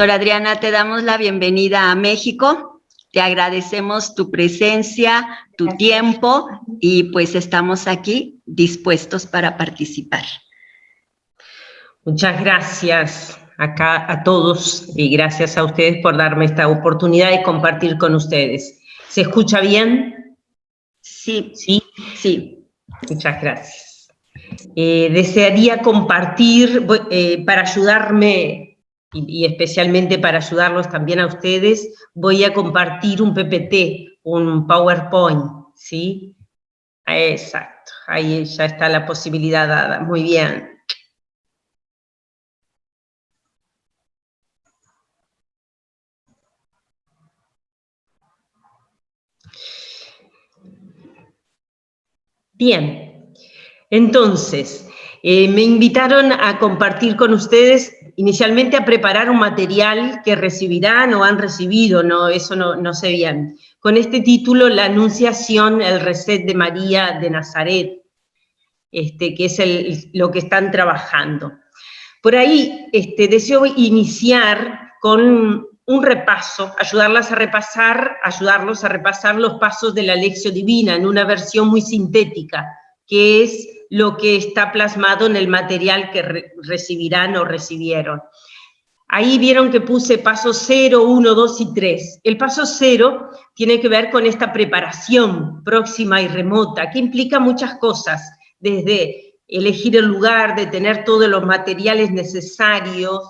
Sor Adriana, te damos la bienvenida a México. Te agradecemos tu presencia, tu tiempo y pues estamos aquí dispuestos para participar. Muchas gracias acá a todos y gracias a ustedes por darme esta oportunidad de compartir con ustedes. ¿Se escucha bien? Sí. ¿Sí? Sí. Muchas gracias. Desearía compartir para ayudarme y especialmente para ayudarlos también a ustedes, voy a compartir un PPT, un PowerPoint, ¿sí? Exacto, ahí ya está la posibilidad dada, muy bien. Bien, entonces, me invitaron a compartir con ustedes, inicialmente a preparar un material que recibirán o han recibido, no, eso no sé bien, con este título, La Anunciación, el Reset de María de Nazaret, que es lo que están trabajando. Por ahí deseo iniciar con un repaso, ayudarlos a repasar los pasos de la Lección Divina en una versión muy sintética, que es lo que está plasmado en el material que recibirán o recibieron. Ahí vieron que puse paso 0, 1, 2 y 3. El paso 0 tiene que ver con esta preparación próxima y remota, que implica muchas cosas, desde elegir el lugar, de tener todos los materiales necesarios,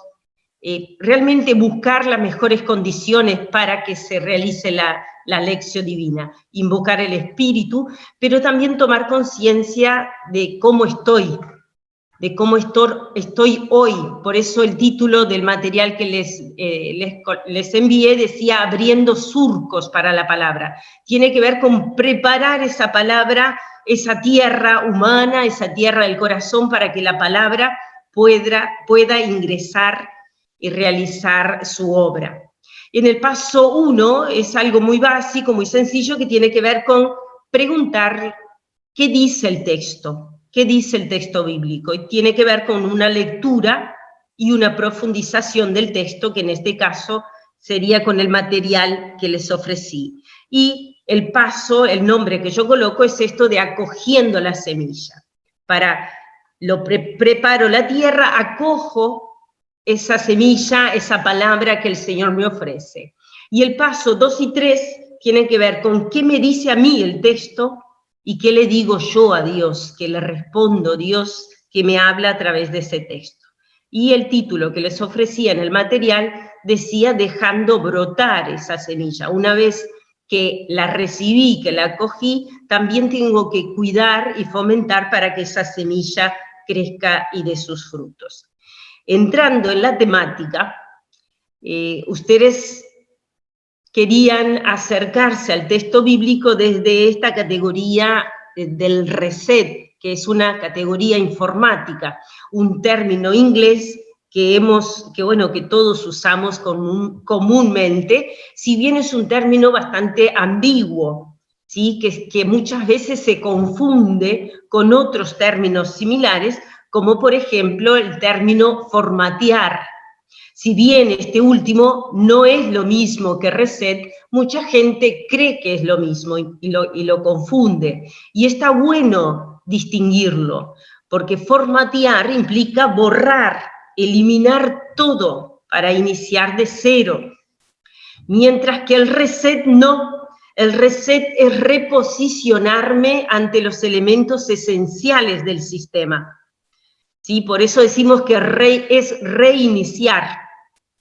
realmente buscar las mejores condiciones para que se realice la Lección Divina, invocar el Espíritu, pero también tomar conciencia de cómo estoy hoy. Por eso el título del material que les envié decía abriendo surcos para la palabra. Tiene que ver con preparar esa palabra, esa tierra humana, esa tierra del corazón, para que la palabra pueda ingresar y realizar su obra. En el paso 1 es algo muy básico, muy sencillo, que tiene que ver con preguntar qué dice el texto. ¿Qué dice el texto bíblico? Y tiene que ver con una lectura y una profundización del texto, que en este caso sería con el material que les ofrecí. Y el paso, el nombre que yo coloco es esto de acogiendo la semilla. Preparo la tierra, acojo esa semilla, esa palabra que el Señor me ofrece. Y el paso 2 y 3 tienen que ver con qué me dice a mí el texto, ¿y qué le digo yo a Dios? ¿Qué le respondo a Dios que me habla a través de ese texto? Y el título que les ofrecía en el material decía dejando brotar esa semilla. Una vez que la recibí, que la acogí, también tengo que cuidar y fomentar para que esa semilla crezca y dé sus frutos. Entrando en la temática, ustedes querían acercarse al texto bíblico desde esta categoría del reset, que es una categoría informática, un término inglés que todos usamos comúnmente, si bien es un término bastante ambiguo, ¿sí? que muchas veces se confunde con otros términos similares, como por ejemplo el término formatear. Si bien este último no es lo mismo que reset, mucha gente cree que es lo mismo y lo confunde. Y está bueno distinguirlo, porque formatear implica borrar, eliminar todo para iniciar de cero. Mientras que el reset no. El reset es reposicionarme ante los elementos esenciales del sistema. ¿Sí? Por eso decimos que es reiniciar,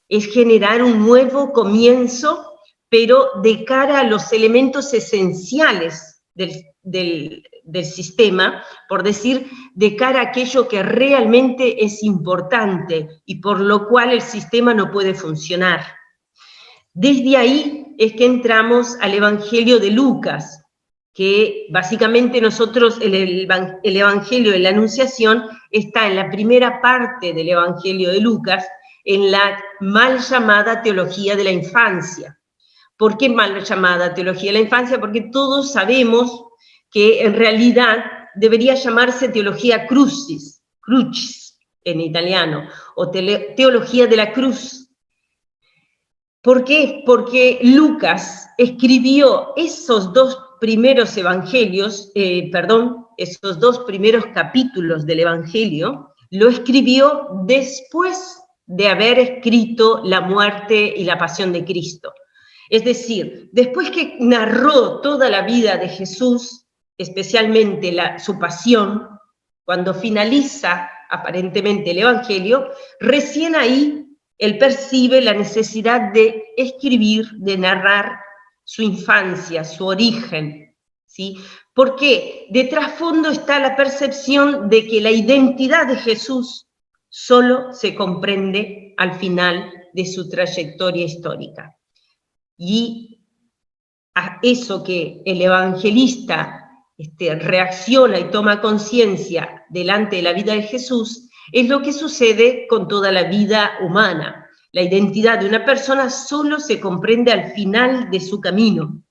es generar un nuevo comienzo, pero de cara a los elementos esenciales del sistema, por decir, de cara a aquello que realmente es importante y por lo cual el sistema no puede funcionar. Desde ahí es que entramos al Evangelio de Lucas, que básicamente nosotros, el Evangelio de la Anunciación está en la primera parte del Evangelio de Lucas, en la mal llamada teología de la infancia. ¿Por qué mal llamada teología de la infancia? Porque todos sabemos que en realidad debería llamarse teología crucis en italiano, o teología de la cruz. ¿Por qué? Porque Lucas escribió esos dos primeros evangelios, esos dos primeros capítulos del Evangelio, lo escribió después de haber escrito la muerte y la pasión de Cristo. Es decir, después que narró toda la vida de Jesús, especialmente su pasión, cuando finaliza aparentemente el Evangelio, recién ahí él percibe la necesidad de escribir, de narrar su infancia, su origen, ¿sí? Porque de trasfondo está la percepción de que la identidad de Jesús solo se comprende al final de su trayectoria histórica. Y a eso que el evangelista reacciona y toma conciencia delante de la vida de Jesús, es lo que sucede con toda la vida humana. La identidad de una persona solo se comprende al final de su camino.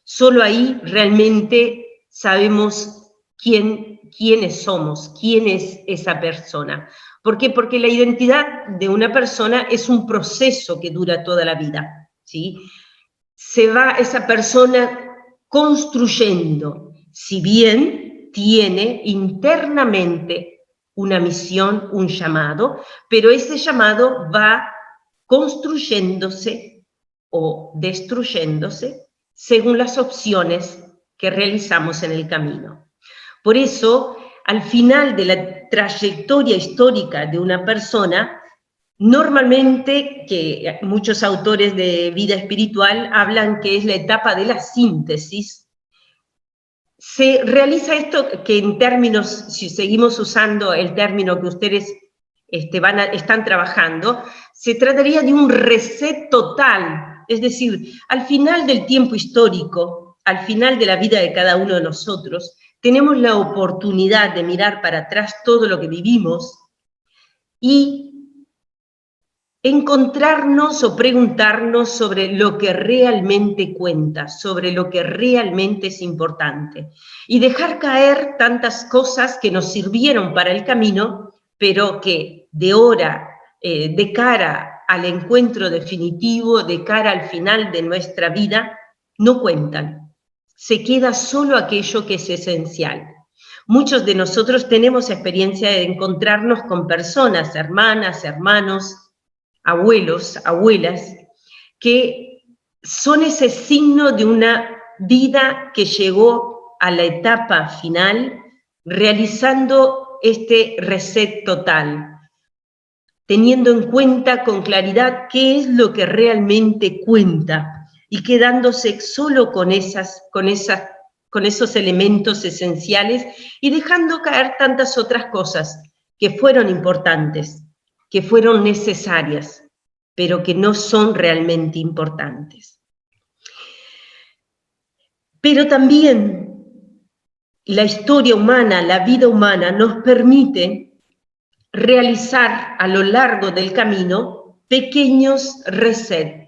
Solo ahí realmente sabemos quiénes somos, quién es esa persona. ¿Por qué? Porque la identidad de una persona es un proceso que dura toda la vida, ¿sí? Se va esa persona construyendo, si bien tiene internamente una misión, un llamado, pero ese llamado va construyéndose o destruyéndose según las opciones que realizamos en el camino. Por eso, al final de la trayectoria histórica de una persona, normalmente, que muchos autores de vida espiritual hablan que es la etapa de la síntesis, se realiza esto que en términos, si seguimos usando el término que ustedes están trabajando, se trataría de un reset total, es decir, al final del tiempo histórico, al final de la vida de cada uno de nosotros, tenemos la oportunidad de mirar para atrás todo lo que vivimos y encontrarnos o preguntarnos sobre lo que realmente cuenta, sobre lo que realmente es importante, y dejar caer tantas cosas que nos sirvieron para el camino, pero que de cara al encuentro definitivo, de cara al final de nuestra vida, no cuentan. Se queda solo aquello que es esencial. Muchos de nosotros tenemos experiencia de encontrarnos con personas, hermanas, hermanos, abuelos, abuelas, que son ese signo de una vida que llegó a la etapa final realizando este reset total, teniendo en cuenta con claridad qué es lo que realmente cuenta y quedándose solo con esos elementos esenciales y dejando caer tantas otras cosas que fueron importantes, que fueron necesarias, pero que no son realmente importantes. Pero también la historia humana, la vida humana, nos permite realizar a lo largo del camino pequeños resets.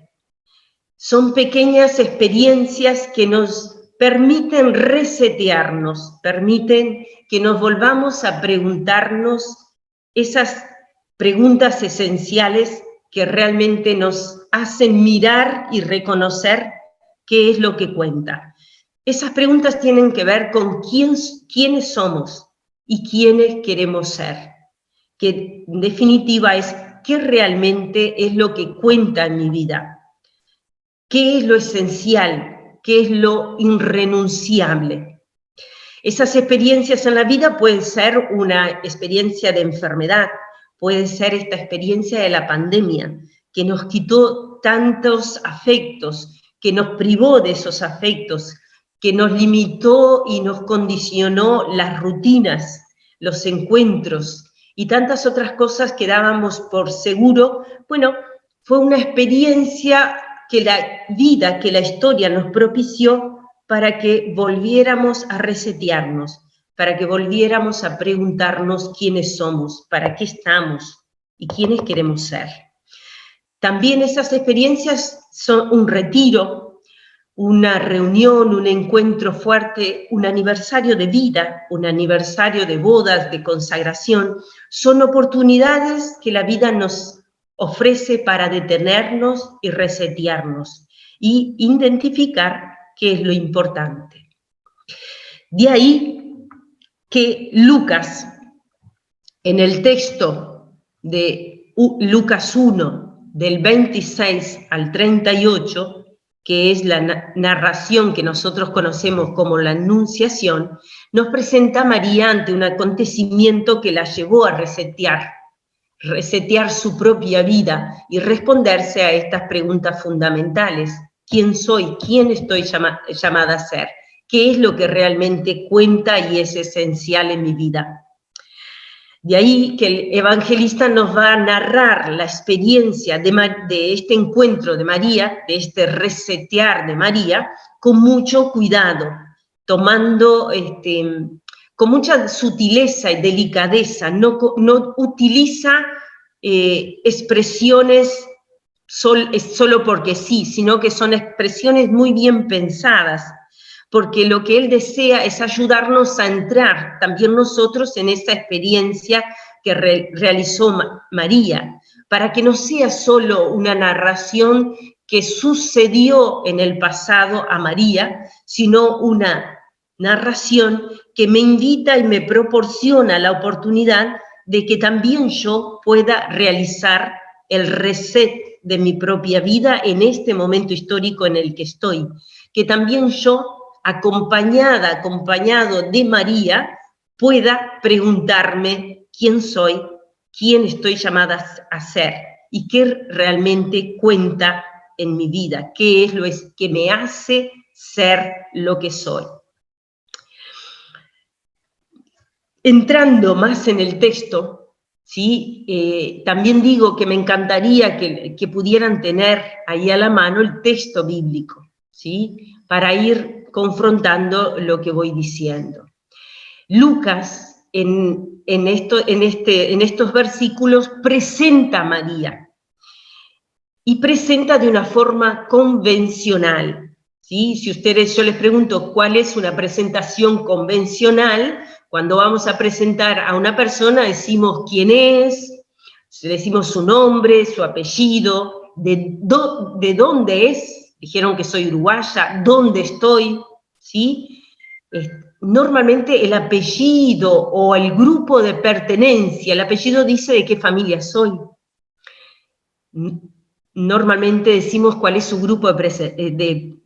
Son pequeñas experiencias que nos permiten resetearnos, permiten que nos volvamos a preguntarnos esas preguntas esenciales que realmente nos hacen mirar y reconocer qué es lo que cuenta. Esas preguntas tienen que ver con quiénes somos y quiénes queremos ser, que en definitiva es qué realmente es lo que cuenta en mi vida, qué es lo esencial, qué es lo irrenunciable. Esas experiencias en la vida pueden ser una experiencia de enfermedad, puede ser esta experiencia de la pandemia, que nos quitó tantos afectos, que nos privó de esos afectos, que nos limitó y nos condicionó las rutinas, los encuentros y tantas otras cosas que dábamos por seguro. Bueno, fue una experiencia que la vida, que la historia nos propició para que volviéramos a resetearnos, para que volviéramos a preguntarnos quiénes somos, para qué estamos y quiénes queremos ser. También esas experiencias son un retiro, una reunión, un encuentro fuerte, un aniversario de vida, un aniversario de bodas, de consagración. Son oportunidades que la vida nos ofrece para detenernos y resetearnos y identificar qué es lo importante. De ahí que Lucas, en el texto de Lucas 1, del 26 al 38, que es la narración que nosotros conocemos como la Anunciación, nos presenta a María ante un acontecimiento que la llevó a resetear su propia vida y responderse a estas preguntas fundamentales. ¿Quién soy? ¿Quién estoy llamada a ser? ¿Qué es lo que realmente cuenta y es esencial en mi vida? De ahí que el evangelista nos va a narrar la experiencia de este encuentro de María, de este resetear de María, con mucho cuidado, tomando con mucha sutileza y delicadeza, no utiliza expresiones solo porque sí, sino que son expresiones muy bien pensadas, porque lo que él desea es ayudarnos a entrar también nosotros en esa experiencia que realizó María, para que no sea solo una narración que sucedió en el pasado a María, sino una narración que me invita y me proporciona la oportunidad de que también yo pueda realizar el reset de mi propia vida en este momento histórico en el que estoy, que también yo, acompañado de María, pueda preguntarme quién soy, quién estoy llamada a ser y qué realmente cuenta en mi vida, qué es lo que me hace ser lo que soy. Entrando más en el texto, ¿sí? También digo que me encantaría que pudieran tener ahí a la mano el texto bíblico, ¿sí? Para ir confrontando lo que voy diciendo. Lucas, en estos versículos, presenta a María, y presenta de una forma convencional, ¿sí? Si yo les pregunto cuál es una presentación convencional, cuando vamos a presentar a una persona decimos quién es, decimos su nombre, su apellido, de dónde es. Dijeron que soy uruguaya, ¿dónde estoy? ¿Sí? Normalmente el apellido o el grupo de pertenencia, el apellido dice de qué familia soy. Normalmente decimos cuál es su grupo de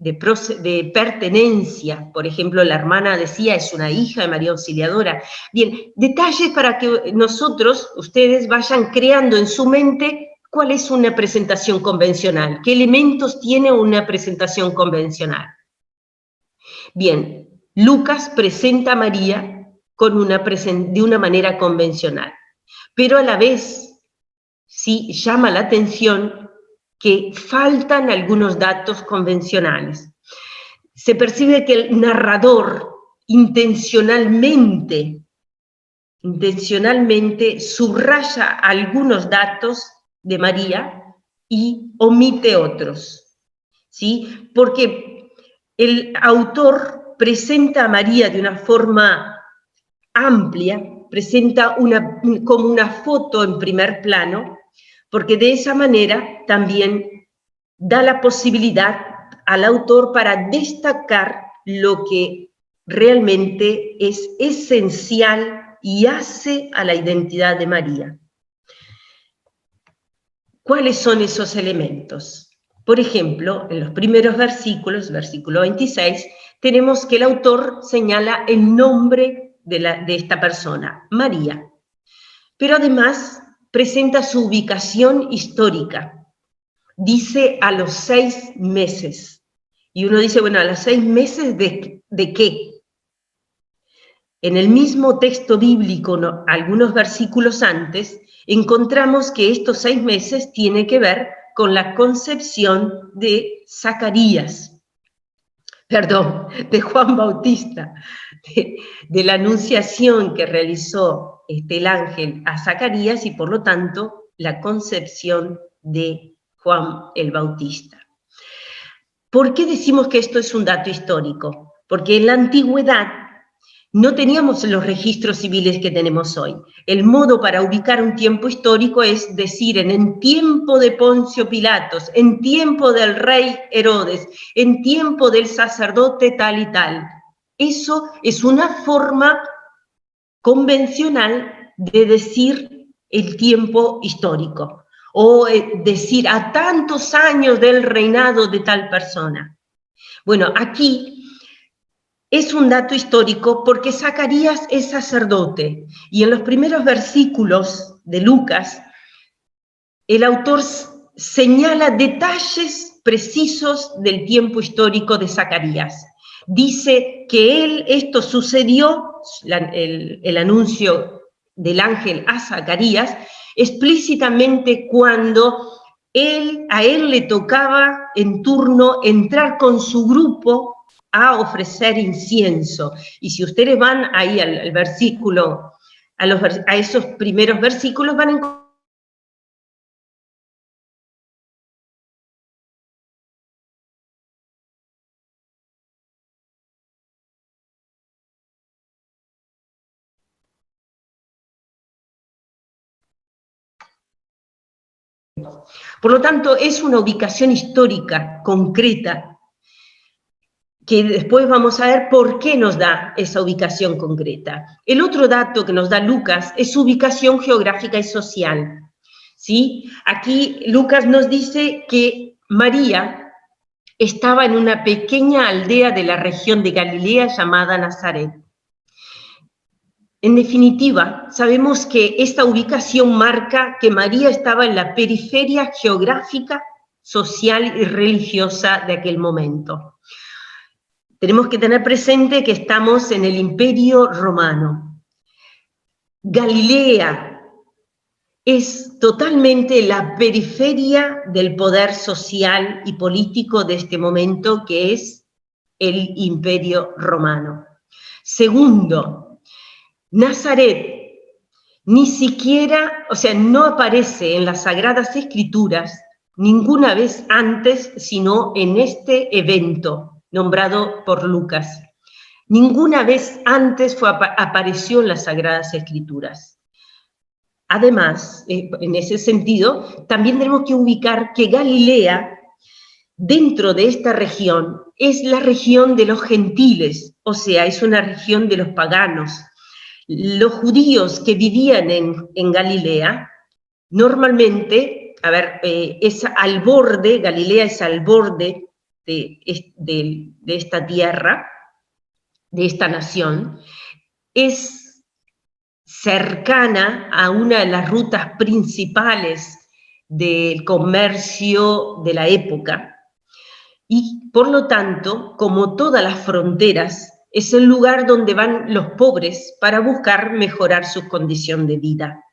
pertenencia. Por ejemplo, la hermana decía, es una hija de María Auxiliadora. Bien, detalles para que ustedes vayan creando en su mente cuál es una presentación convencional, qué elementos tiene una presentación convencional. Bien, Lucas presenta a María de una manera convencional, pero a la vez sí llama la atención que faltan algunos datos convencionales. Se percibe que el narrador intencionalmente subraya algunos datos de María y omite otros, ¿sí? Porque el autor presenta a María de una forma amplia, presenta como una foto en primer plano, porque de esa manera también da la posibilidad al autor para destacar lo que realmente es esencial y hace a la identidad de María. ¿Cuáles son esos elementos? Por ejemplo, en los primeros versículos, versículo 26, tenemos que el autor señala el nombre de esta persona, María, pero además presenta su ubicación histórica. Dice a los 6 meses. Y uno dice, bueno, ¿a los 6 meses de qué? En el mismo texto bíblico, algunos versículos antes, encontramos que estos 6 meses tienen que ver con la concepción de de Juan Bautista, de la anunciación que realizó el ángel a Zacarías y por lo tanto la concepción de Juan el Bautista. ¿Por qué decimos que esto es un dato histórico? Porque en la antigüedad no teníamos los registros civiles que tenemos hoy. El modo para ubicar un tiempo histórico es decir, en tiempo de Poncio Pilatos, en tiempo del rey Herodes, en tiempo del sacerdote tal y tal. Eso es una forma convencional de decir el tiempo histórico, o decir a tantos años del reinado de tal persona. Bueno, aquí es un dato histórico porque Zacarías es sacerdote y en los primeros versículos de Lucas el autor señala detalles precisos del tiempo histórico de Zacarías. Dice que esto sucedió, el anuncio del ángel a Zacarías, explícitamente cuando a él le tocaba en turno entrar con su grupo a ofrecer incienso. Y si ustedes van ahí al versículo, a esos primeros versículos, van a encontrar. Por lo tanto, es una ubicación histórica concreta que después vamos a ver por qué nos da esa ubicación concreta. El otro dato que nos da Lucas es su ubicación geográfica y social. ¿Sí? Aquí Lucas nos dice que María estaba en una pequeña aldea de la región de Galilea llamada Nazaret. En definitiva, sabemos que esta ubicación marca que María estaba en la periferia geográfica, social y religiosa de aquel momento. Tenemos que tener presente que estamos en el Imperio Romano. Galilea es totalmente la periferia del poder social y político de este momento, que es el Imperio Romano. Segundo, Nazaret ni siquiera, o sea, no aparece en las Sagradas Escrituras ninguna vez antes, sino en este evento nombrado por Lucas. Ninguna vez antes apareció en las Sagradas Escrituras. Además, en ese sentido, también tenemos que ubicar que Galilea, dentro de esta región, es la región de los gentiles, o sea, es una región de los paganos. Los judíos que vivían en Galilea, normalmente, es al borde, Galilea es al borde de esta tierra, de esta nación, es cercana a una de las rutas principales del comercio de la época y, por lo tanto, como todas las fronteras, es el lugar donde van los pobres para buscar mejorar su condición de vida.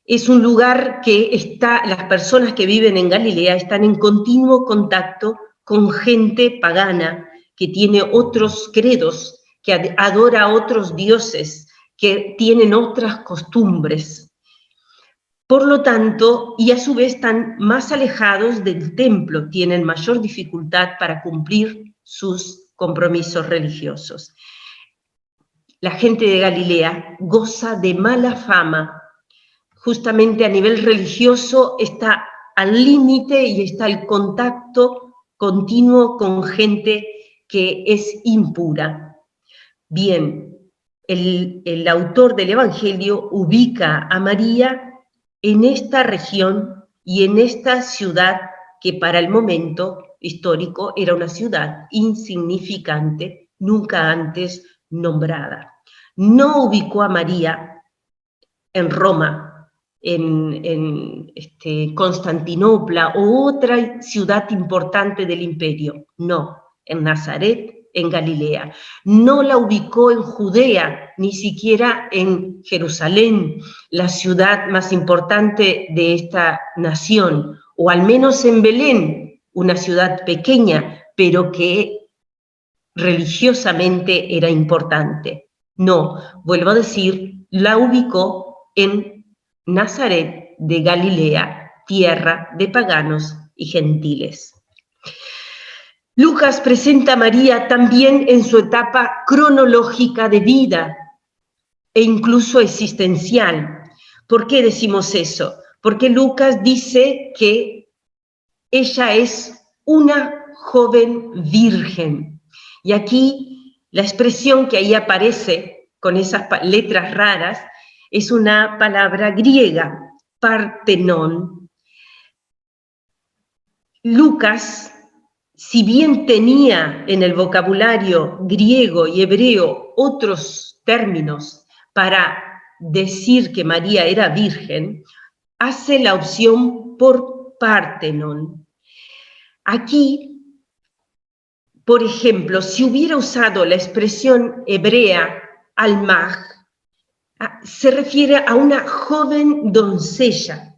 Es un lugar que las personas que viven en Galilea están en continuo contacto con gente pagana que tiene otros credos, que adora a otros dioses, que tienen otras costumbres. Por lo tanto, y a su vez están más alejados del templo, tienen mayor dificultad para cumplir sus compromisos religiosos. La gente de Galilea goza de mala fama. Justamente a nivel religioso está al límite y está el contacto continuo con gente que es impura. Bien, el autor del Evangelio ubica a María en esta región y en esta ciudad que para el momento histórico era una ciudad insignificante, nunca antes nombrada. No ubicó a María en Roma, en Constantinopla o otra ciudad importante del imperio. No, en Nazaret, en Galilea. No la ubicó en Judea, ni siquiera en Jerusalén, la ciudad más importante de esta nación, o al menos en Belén, una ciudad pequeña, pero que religiosamente era importante. No, vuelvo a decir, la ubicó en Nazaret de Galilea, tierra de paganos y gentiles. Lucas presenta a María también en su etapa cronológica de vida e incluso existencial. ¿Por qué decimos eso? Porque Lucas dice que ella es una joven virgen. Y aquí la expresión que ahí aparece con esas letras raras es una palabra griega, partenón. Lucas, si bien tenía en el vocabulario griego y hebreo otros términos para decir que María era virgen, hace la opción por partenón. Aquí, por ejemplo, si hubiera usado la expresión hebrea almaj, se refiere a una joven doncella.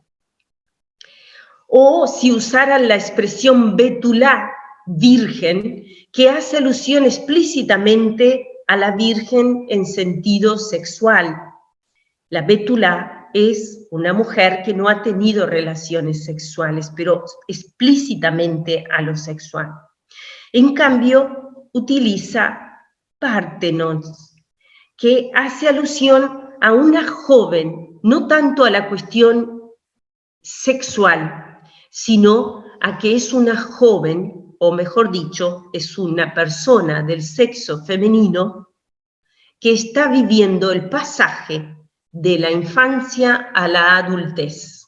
O si usaran la expresión betulá, virgen, que hace alusión explícitamente a la virgen en sentido sexual. La betulá es una mujer que no ha tenido relaciones sexuales, pero explícitamente a lo sexual. En cambio, utiliza partenos, que hace alusión a una joven, no tanto a la cuestión sexual, sino a que es una joven, o mejor dicho, es una persona del sexo femenino que está viviendo el pasaje de la infancia a la adultez.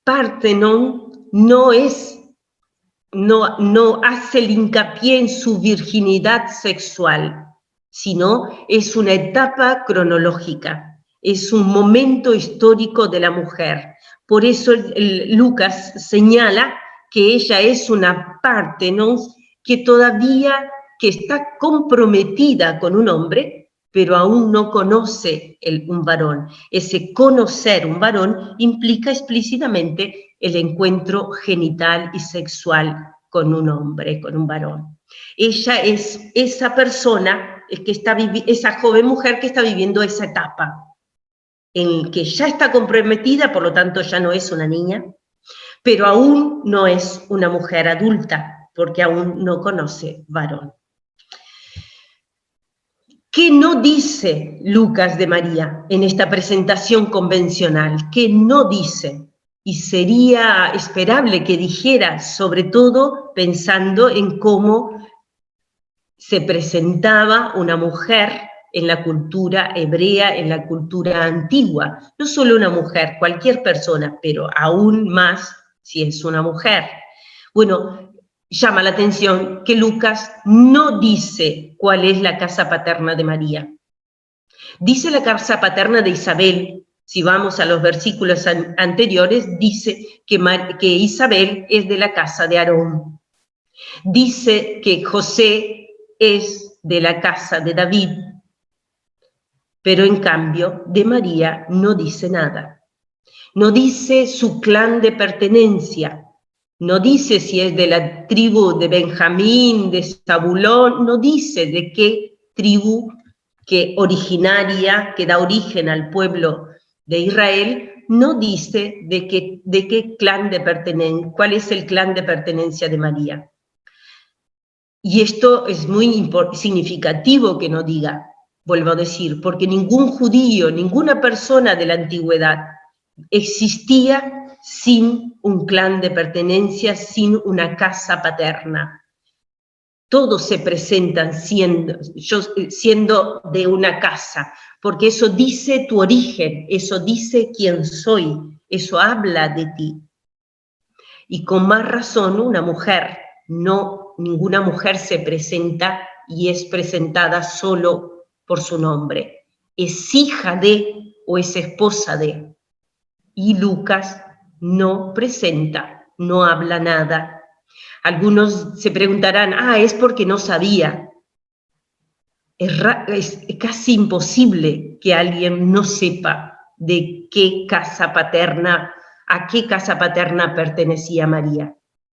Partenón no hace el hincapié en su virginidad sexual, sino es una etapa cronológica, es un momento histórico de la mujer. Por eso Lucas señala que ella es una partenón que todavía que está comprometida con un hombre, pero aún no conoce un varón. Ese conocer un varón implica explícitamente el encuentro genital y sexual con un hombre, con un varón. Ella es esa persona, esa joven mujer que está viviendo esa etapa, en que ya está comprometida, por lo tanto ya no es una niña, pero aún no es una mujer adulta, porque aún no conoce varón. ¿Qué no dice Lucas de María en esta presentación convencional? ¿Qué no dice? Y sería esperable que dijera, sobre todo pensando en cómo se presentaba una mujer en la cultura hebrea, en la cultura antigua. No solo una mujer, cualquier persona, pero aún más si es una mujer. Bueno, llama la atención que Lucas no dice cuál es la casa paterna de María. Dice la casa paterna de Isabel. Si vamos a los versículos anteriores, dice que Isabel es de la casa de Aarón. Dice que José es de la casa de David, pero en cambio de María no dice nada. No dice su clan de pertenencia, no dice si es de la tribu de Benjamín, de Zabulón, no dice de qué tribu que originaria, que da origen al pueblo de Israel, no dice de qué clan de pertenencia, cuál es el clan de pertenencia de María. Y esto es muy significativo que no diga, vuelvo a decir, porque ningún judío, ninguna persona de la antigüedad existía sin un clan de pertenencia, sin una casa paterna. Todos se presentan siendo de una casa, porque eso dice tu origen, eso dice quién soy, eso habla de ti. Y con más razón una mujer, ninguna mujer se presenta y es presentada solo por su nombre. Es hija de o es esposa de. Y Lucas no presenta, no habla nada. Algunos se preguntarán, es porque no sabía. Es casi imposible que alguien no sepa de qué casa paterna, a qué casa paterna pertenecía María.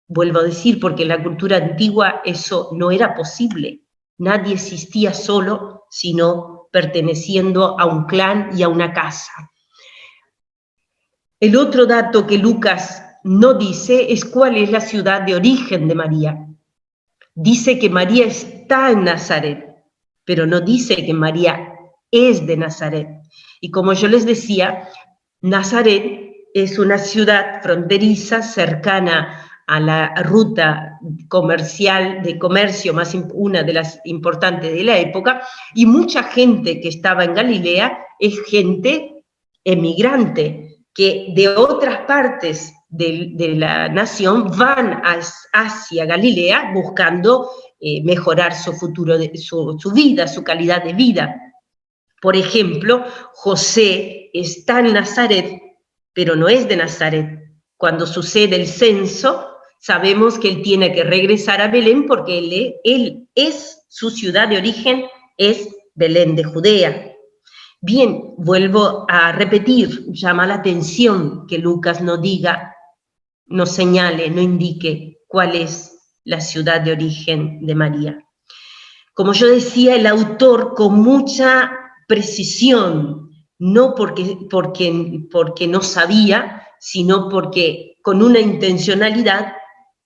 Vuelvo a decir, porque en la cultura antigua eso no era posible. Nadie existía solo, sino perteneciendo a un clan y a una casa. El otro dato que Lucas no dice es cuál es la ciudad de origen de María. Dice que María está en Nazaret, pero no dice que María es de Nazaret. Y como yo les decía, Nazaret es una ciudad fronteriza cercana a la ruta comercial de comercio, una de las importantes de la época, y mucha gente que estaba en Galilea es gente emigrante, que de otras partes de la nación van hacia Galilea buscando mejorar su futuro, su vida, su calidad de vida. Por ejemplo, José está en Nazaret, pero no es de Nazaret. Cuando sucede el censo, sabemos que él tiene que regresar a Belén porque él es, su ciudad de origen es Belén de Judea. Bien, vuelvo a repetir, llama la atención que Lucas no diga, no señale, no indique cuál es la ciudad de origen de María. Como yo decía, el autor con mucha precisión, no porque no sabía, sino porque con una intencionalidad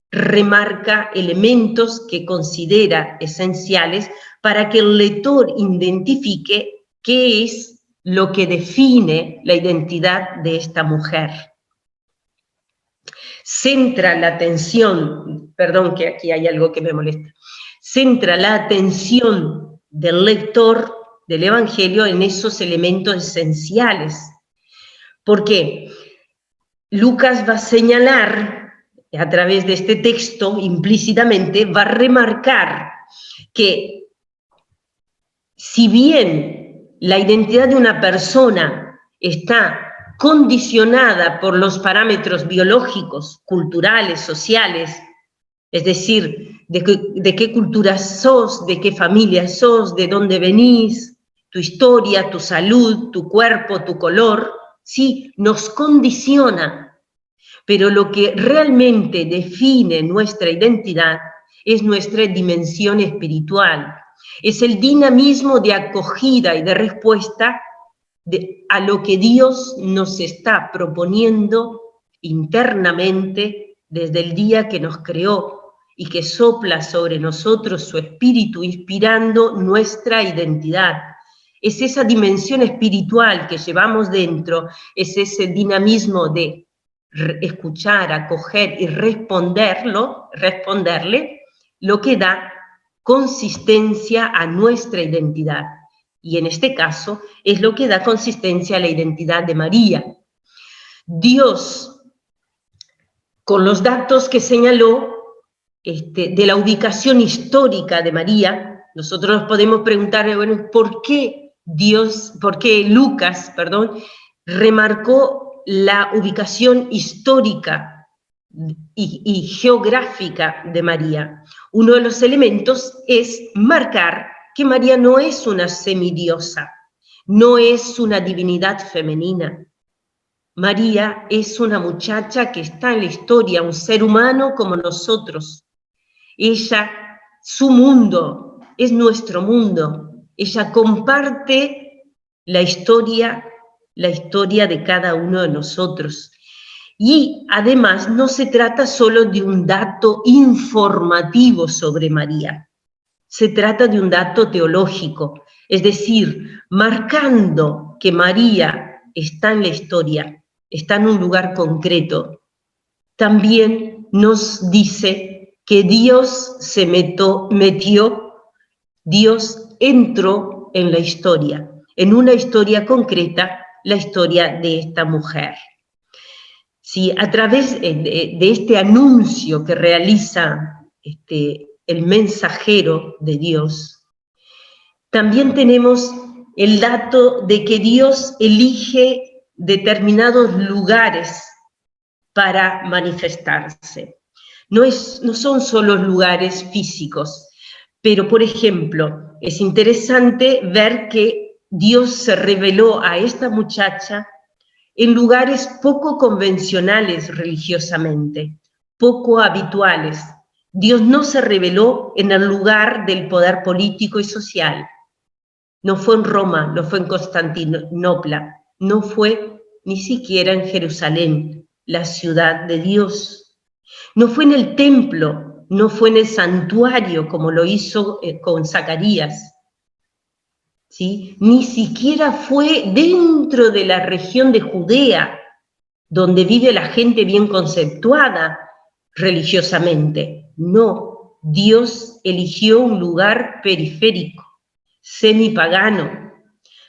remarca elementos que considera esenciales para que el lector identifique qué es lo que define la identidad de esta mujer. Centra la atención, perdón que aquí hay algo que me molesta, centra la atención del lector del Evangelio en esos elementos esenciales. ¿Por qué? Lucas va a señalar, a través de este texto, implícitamente, va a remarcar que si bien la identidad de una persona está condicionada por los parámetros biológicos, culturales, sociales, es decir, de qué cultura sos, de qué familia sos, de dónde venís, tu historia, tu salud, tu cuerpo, tu color, sí, nos condiciona. Pero lo que realmente define nuestra identidad es nuestra dimensión espiritual, es el dinamismo de acogida y de respuesta a lo que Dios nos está proponiendo internamente desde el día que nos creó y que sopla sobre nosotros su espíritu, inspirando nuestra identidad. Es esa dimensión espiritual que llevamos dentro, es ese dinamismo de escuchar, acoger y responderle, lo que da consistencia a nuestra identidad. Y en este caso es lo que da consistencia a la identidad de María. Dios, con los datos que señaló de la ubicación histórica de María, nosotros nos podemos preguntar, bueno, ¿por qué Lucas, remarcó la ubicación histórica y geográfica de María? Uno de los elementos es marcar que María no es una semidiosa, no es una divinidad femenina. María es una muchacha que está en la historia, un ser humano como nosotros. Ella, su mundo, es nuestro mundo. Ella comparte la historia de cada uno de nosotros. Y además no se trata solo de un dato informativo sobre María, se trata de un dato teológico, es decir, marcando que María está en la historia, está en un lugar concreto. También nos dice que Dios se metió, Dios entró en la historia, en una historia concreta, la historia de esta mujer. Sí, a través de este anuncio que realiza el mensajero de Dios, también tenemos el dato de que Dios elige determinados lugares para manifestarse. No son solo lugares físicos, pero, por ejemplo, es interesante ver que Dios se reveló a esta muchacha en lugares poco convencionales religiosamente, poco habituales. Dios no se reveló en el lugar del poder político y social. No fue en Roma, no fue en Constantinopla, no fue ni siquiera en Jerusalén, la ciudad de Dios. No fue en el templo, no fue en el santuario como lo hizo con Zacarías, ¿sí? Ni siquiera fue dentro de la región de Judea, donde vive la gente bien conceptuada religiosamente. No, Dios eligió un lugar periférico, semipagano,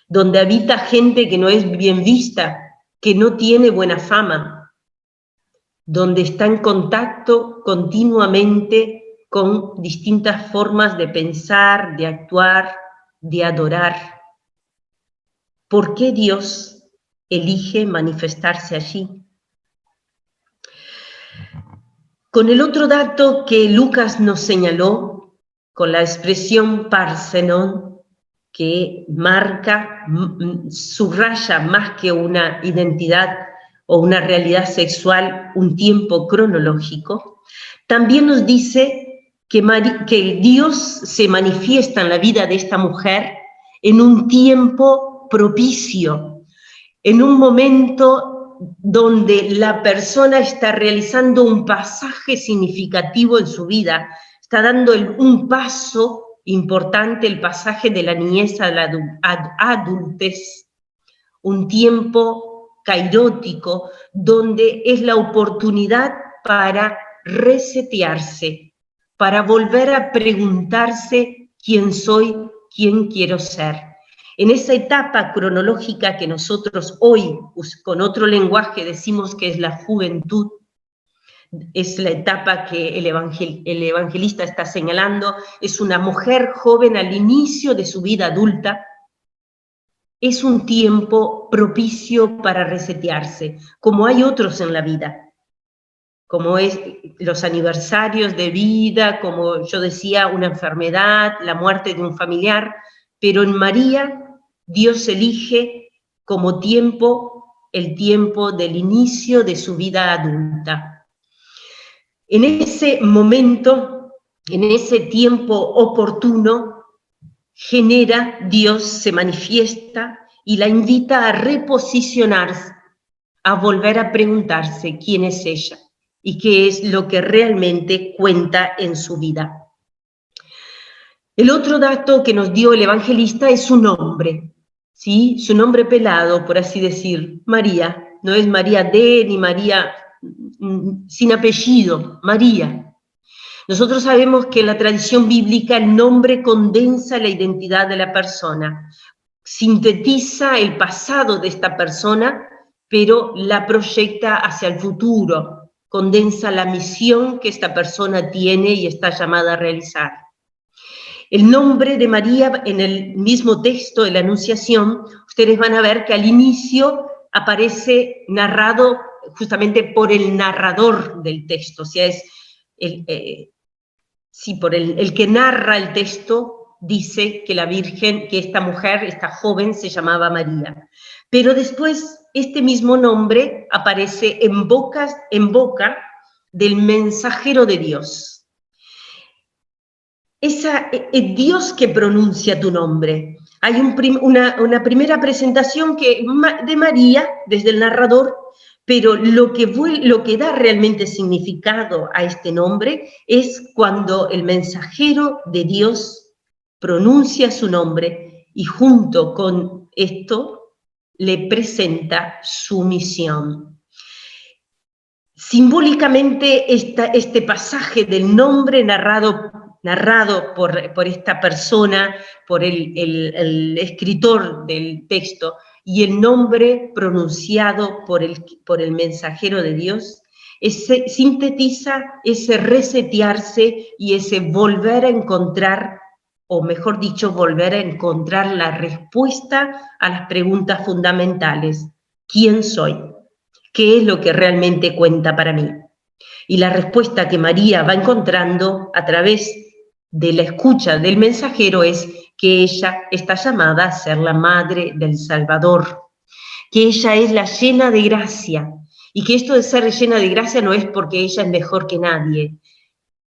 donde habita gente que no es bien vista, que no tiene buena fama, donde está en contacto continuamente con distintas formas de pensar, de actuar, de adorar. ¿Por qué Dios elige manifestarse allí? Con el otro dato que Lucas nos señaló, con la expresión Parthenon, que marca, subraya más que una identidad o una realidad sexual, un tiempo cronológico, también nos dice que Dios se manifiesta en la vida de esta mujer en un tiempo propicio, en un momento donde la persona está realizando un pasaje significativo en su vida, está dando un paso importante, el pasaje de la niñez a la adultez, un tiempo kairótico donde es la oportunidad para resetearse, para volver a preguntarse quién soy, quién quiero ser. En esa etapa cronológica que nosotros hoy, con otro lenguaje, decimos que es la juventud, es la etapa que el evangelista está señalando, es una mujer joven al inicio de su vida adulta, es un tiempo propicio para resetearse, como hay otros en la vida, como es los aniversarios de vida, como yo decía, una enfermedad, la muerte de un familiar, pero en María Dios elige como tiempo el tiempo del inicio de su vida adulta. En ese momento, en ese tiempo oportuno, Dios se manifiesta y la invita a reposicionarse, a volver a preguntarse quién es ella y qué es lo que realmente cuenta en su vida. El otro dato que nos dio el evangelista es su nombre, ¿sí? Su nombre pelado, por así decir, María. No es María de ni María sin apellido, María. Nosotros sabemos que en la tradición bíblica el nombre condensa la identidad de la persona, sintetiza el pasado de esta persona, pero la proyecta hacia el futuro, condensa la misión que esta persona tiene y está llamada a realizar. El nombre de María en el mismo texto de la Anunciación, ustedes van a ver que al inicio aparece narrado justamente por el narrador del texto, o sea, es por el que narra el texto, dice que la Virgen, que esta mujer, esta joven, se llamaba María. Pero después este mismo nombre aparece en boca del mensajero de Dios. Es Dios que pronuncia tu nombre. Hay una primera presentación de María, desde el narrador, pero lo que da realmente significado a este nombre es cuando el mensajero de Dios pronuncia su nombre y junto con esto le presenta su misión. Simbólicamente este pasaje del nombre narrado por esta persona, por el escritor del texto, y el nombre pronunciado por el mensajero de Dios, sintetiza ese resetearse y ese volver a encontrar, o mejor dicho, volver a encontrar la respuesta a las preguntas fundamentales. ¿Quién soy? ¿Qué es lo que realmente cuenta para mí? Y la respuesta que María va encontrando a través de la escucha del mensajero es que ella está llamada a ser la madre del Salvador, que ella es la llena de gracia, y que esto de ser llena de gracia no es porque ella es mejor que nadie.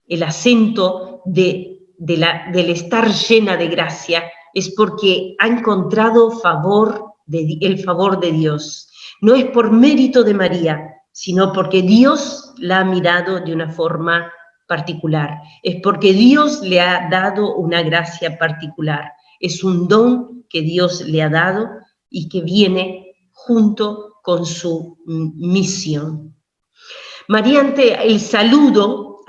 El acento del estar llena de gracia es porque ha encontrado el favor de Dios. No es por mérito de María, sino porque Dios la ha mirado de una forma particular, es porque Dios le ha dado una gracia particular. Es un don que Dios le ha dado y que viene junto con su misión. María, ante el saludo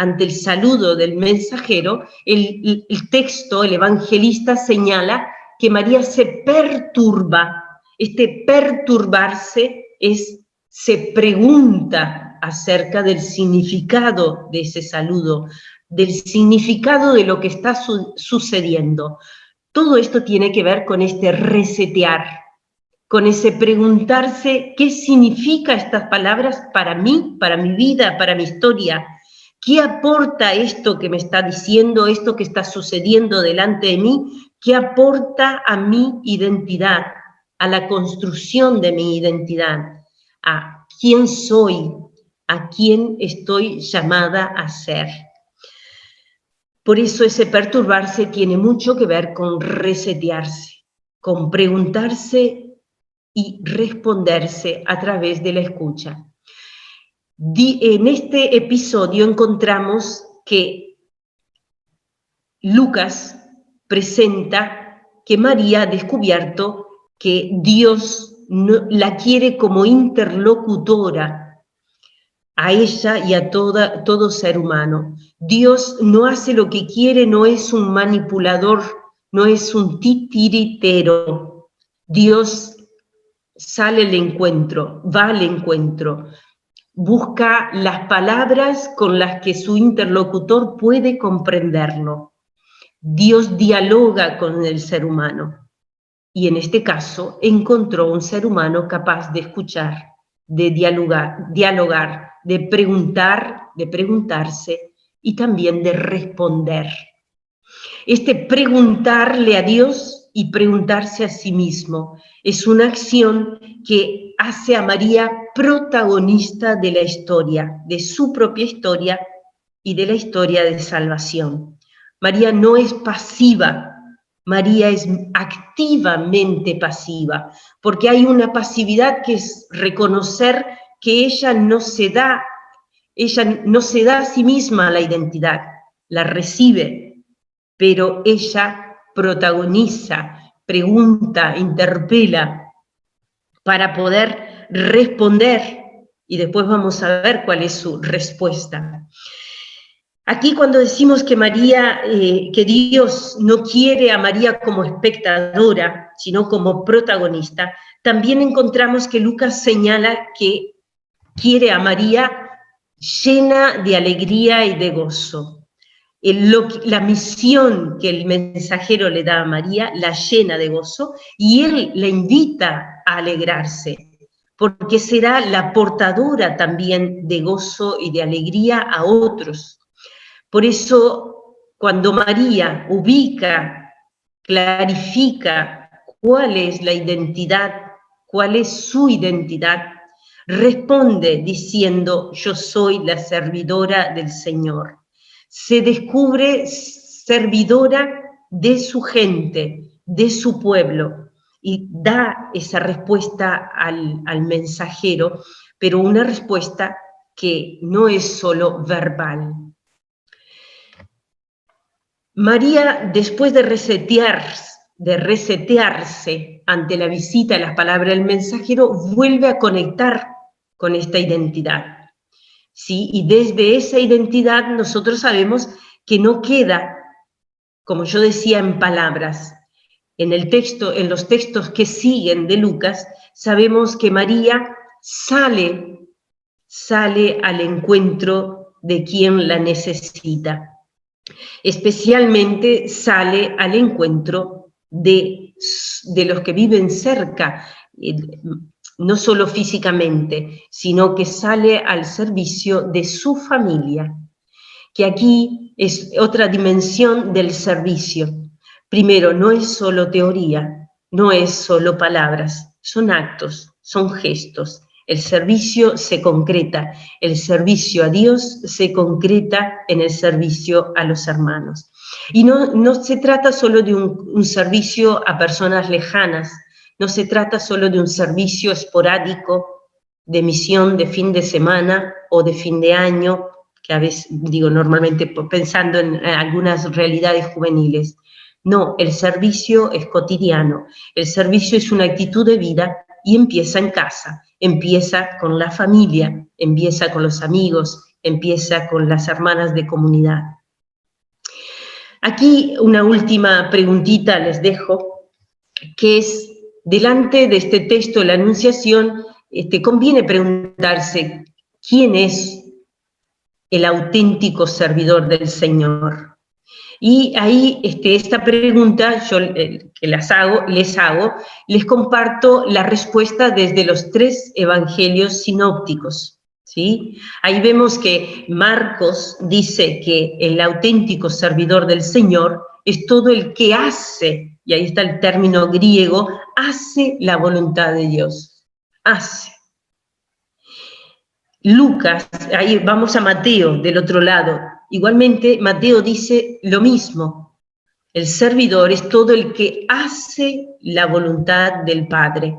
del mensajero, el texto, el evangelista señala que María se perturba. Este perturbarse se pregunta acerca del significado de ese saludo, del significado de lo que está sucediendo. Todo esto tiene que ver con este resetear, con ese preguntarse qué significa estas palabras para mí, para mi vida, para mi historia. ¿Qué aporta esto que me está diciendo, esto que está sucediendo delante de mí? ¿Qué aporta a mi identidad, a la construcción de mi identidad? ¿A quién soy? ¿A quién estoy llamada a ser? Por eso ese perturbarse tiene mucho que ver con resetearse, con preguntarse y responderse a través de la escucha. En este episodio encontramos que Lucas presenta que María ha descubierto que Dios la quiere como interlocutora a ella y a todo ser humano. Dios no hace lo que quiere, no es un manipulador, no es un titiritero. Dios sale al encuentro, va al encuentro, busca las palabras con las que su interlocutor puede comprenderlo. Dios dialoga con el ser humano y en este caso encontró un ser humano capaz de escuchar, de dialogar, de preguntar, de preguntarse y también de responder. Este preguntarle a Dios y preguntarse a sí mismo es una acción que hace a María protagonista de la historia, de su propia historia y de la historia de salvación. María no es pasiva, María es activamente pasiva, porque hay una pasividad que es reconocer que ella no se da a sí misma la identidad, la recibe, pero ella protagoniza, pregunta, interpela para poder responder y después vamos a ver cuál es su respuesta. Aquí cuando decimos que que Dios no quiere a María como espectadora, sino como protagonista, también encontramos que Lucas señala que quiere a María llena de alegría y de gozo. La misión que el mensajero le da a María la llena de gozo y él la invita a alegrarse, porque será la portadora también de gozo y de alegría a otros. Por eso, cuando María ubica, clarifica cuál es la identidad, cuál es su identidad, responde diciendo, yo soy la servidora del Señor. Se descubre servidora de su gente, de su pueblo, y da esa respuesta al mensajero, pero una respuesta que no es solo verbal. María, después de resetearse ante la visita de las palabras del mensajero, vuelve a conectar con esta identidad. ¿Sí? Y desde esa identidad nosotros sabemos que no queda, como yo decía, en palabras. En los textos que siguen de Lucas, sabemos que María sale al encuentro de quien la necesita. Especialmente sale al encuentro de los que viven cerca, no solo físicamente, sino que sale al servicio de su familia, que aquí es otra dimensión del servicio. Primero, no es solo teoría, no es solo palabras, son actos, son gestos. El servicio se concreta, el servicio a Dios se concreta en el servicio a los hermanos. Y no se trata solo de un servicio a personas lejanas, no se trata solo de un servicio esporádico de misión de fin de semana o de fin de año que a veces digo normalmente pensando en algunas realidades juveniles. No, el servicio es cotidiano, el servicio es una actitud de vida y empieza en casa, empieza con la familia, empieza con los amigos, empieza con las hermanas de comunidad. Aquí una última preguntita les dejo, que es, delante de este texto de la Anunciación, conviene preguntarse, ¿quién es el auténtico servidor del Señor? Y ahí esta pregunta yo les comparto la respuesta desde los 3 evangelios sinópticos, ¿sí? Ahí vemos que Marcos dice que el auténtico servidor del Señor es todo el que hace, y ahí está el término griego, hace la voluntad de Dios, hace. Lucas, ahí vamos a Mateo del otro lado, igualmente Mateo dice lo mismo, el servidor es todo el que hace la voluntad del Padre.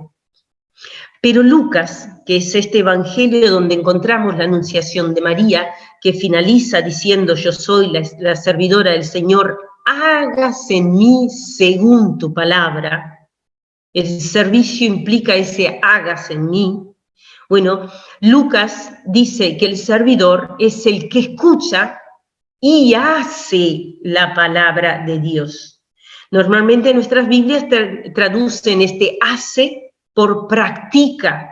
Pero Lucas, que es este evangelio donde encontramos la anunciación de María, que finaliza diciendo yo soy la servidora del Señor, hágase en mí según tu palabra. El servicio implica ese hágase en mí. Bueno, Lucas dice que el servidor es el que escucha y hace la palabra de Dios. Normalmente nuestras Biblias traducen este hace por práctica.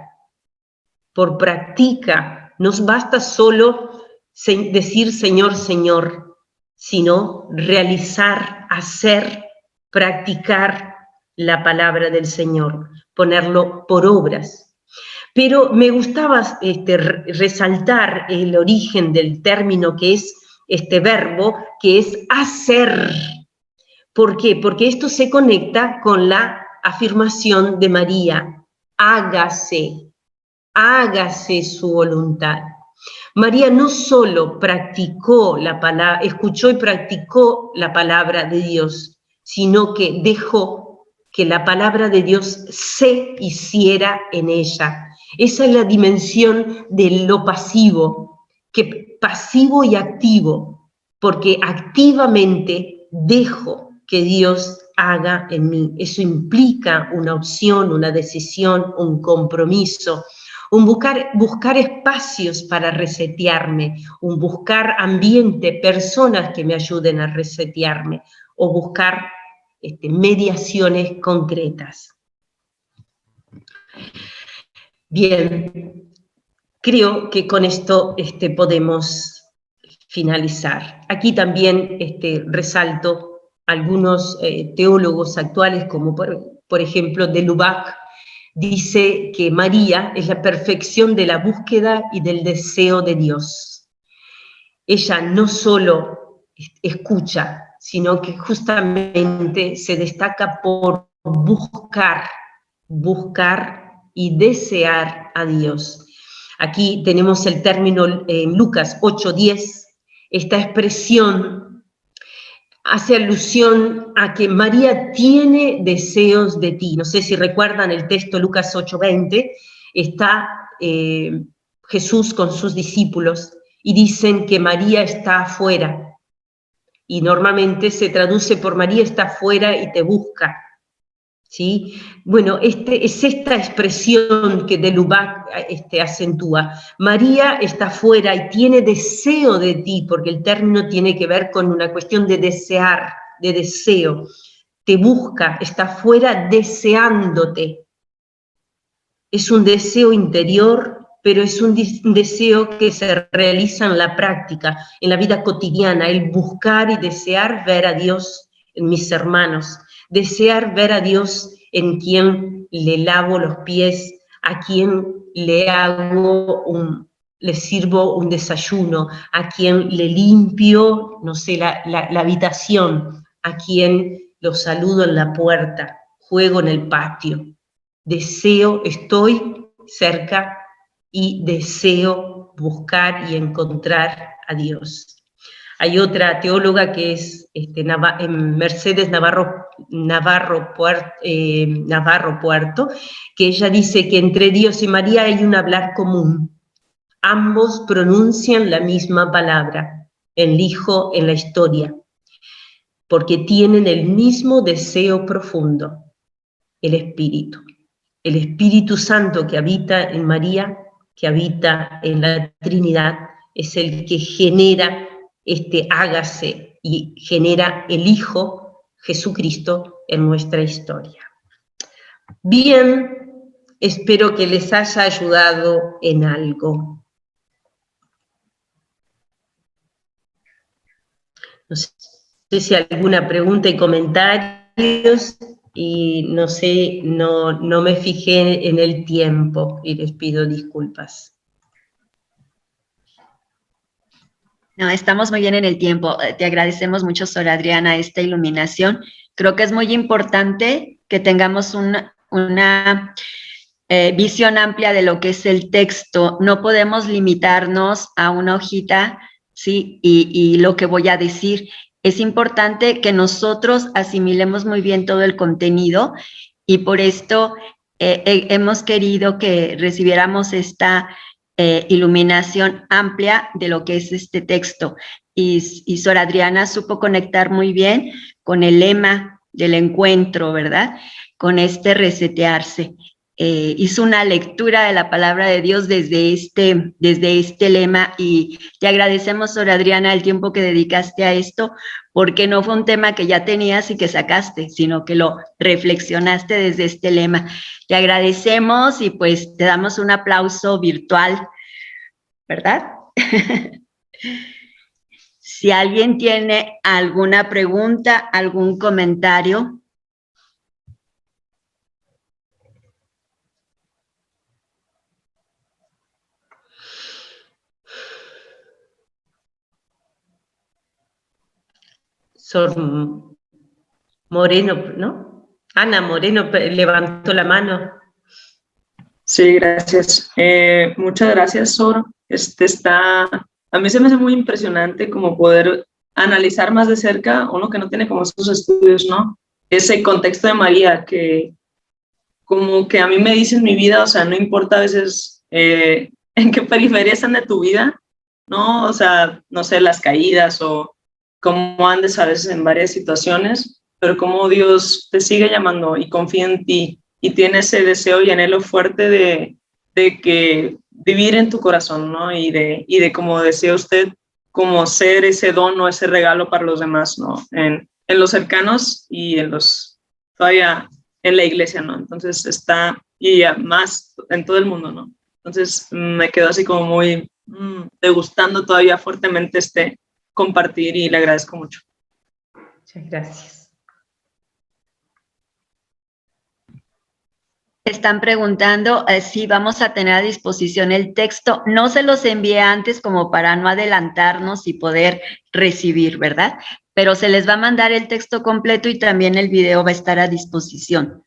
Por práctica. No basta solo decir Señor, Señor, sino realizar, hacer, practicar la palabra del Señor, ponerlo por obras. Pero me gustaba resaltar el origen del término que es este verbo, que es hacer. ¿Por qué? Porque esto se conecta con la afirmación de María, hágase, hágase su voluntad. María no solo practicó la palabra, escuchó y practicó la palabra de Dios, sino que dejó que la palabra de Dios se hiciera en ella. Esa es la dimensión de lo pasivo, que pasivo y activo, porque activamente dejo que Dios haga en mí. Eso implica una opción, una decisión, un compromiso, un buscar espacios para resetearme, un buscar ambiente, personas que me ayuden a resetearme, o buscar mediaciones concretas. Bien, creo que con esto podemos finalizar. Aquí también resalto algunos teólogos actuales, como por ejemplo de Lubac, dice que María es la perfección de la búsqueda y del deseo de Dios. Ella no solo escucha, sino que justamente se destaca por buscar y desear a Dios. Aquí tenemos el término en Lucas 8:10, esta expresión hace alusión a que María tiene deseos de ti. No sé si recuerdan el texto Lucas 8:20, está Jesús con sus discípulos y dicen que María está afuera. Y normalmente se traduce por María está afuera y te busca. ¿Sí? Bueno, es esta expresión que de Lubac acentúa. María está fuera y tiene deseo de ti, porque el término tiene que ver con una cuestión de desear, de deseo. Te busca, está fuera deseándote. Es un deseo interior, pero es un deseo que se realiza en la práctica, en la vida cotidiana, el buscar y desear ver a Dios en mis hermanos, desear ver a Dios en quien le lavo los pies, a quien le sirvo un desayuno, a quien le limpio, no sé, la habitación, a quien lo saludo en la puerta, juego en el patio. Deseo, estoy cerca y deseo buscar y encontrar a Dios. Hay otra teóloga que es Mercedes Navarro Puerto, que ella dice que entre Dios y María hay un hablar común. Ambos pronuncian la misma palabra, el Hijo en la historia, porque tienen el mismo deseo profundo, el Espíritu Santo que habita en María, que habita en la Trinidad, es el que genera este hágase y genera el Hijo, Jesucristo, en nuestra historia. Bien, espero que les haya ayudado en algo. No sé si hay alguna pregunta y comentarios, y no sé, no me fijé en el tiempo y les pido disculpas. No, estamos muy bien en el tiempo. Te agradecemos mucho, Sor Adriana, esta iluminación. Creo que es muy importante que tengamos una visión amplia de lo que es el texto. No podemos limitarnos a una hojita, ¿sí? Y lo que voy a decir. Es importante que nosotros asimilemos muy bien todo el contenido y por esto hemos querido que recibiéramos esta iluminación amplia de lo que es este texto. Y Sor Adriana supo conectar muy bien con el lema del encuentro, ¿verdad? Con este resetearse. Hizo una lectura de la palabra de Dios desde este lema y te agradecemos, Sor Adriana, el tiempo que dedicaste a esto, porque no fue un tema que ya tenías y que sacaste, sino que lo reflexionaste desde este lema. Te agradecemos y pues te damos un aplauso virtual, ¿verdad? Si alguien tiene alguna pregunta, algún comentario. Sor Moreno, ¿no? Ana Moreno levantó la mano. Sí, gracias. Muchas gracias, Sor. A mí se me hace muy impresionante como poder analizar más de cerca, uno que no tiene como esos estudios, ¿no? Ese contexto de María, que como que a mí me dice en mi vida, o sea, no importa a veces en qué periferia están de tu vida, ¿no? O sea, no sé, las caídas o cómo andes a veces en varias situaciones, pero cómo Dios te sigue llamando y confía en ti y tiene ese deseo y anhelo fuerte de que vivir en tu corazón, ¿no? Y de como decía usted, como ser ese don o ese regalo para los demás, ¿no? En los cercanos y en los todavía en la iglesia, ¿no? Entonces está, y más en todo el mundo, ¿no? Entonces me quedo así como muy degustando todavía fuertemente este compartir y le agradezco mucho. Muchas gracias. Están preguntando si vamos a tener a disposición el texto. No se los envié antes como para no adelantarnos y poder recibir, ¿verdad? Pero se les va a mandar el texto completo y también el video va a estar a disposición.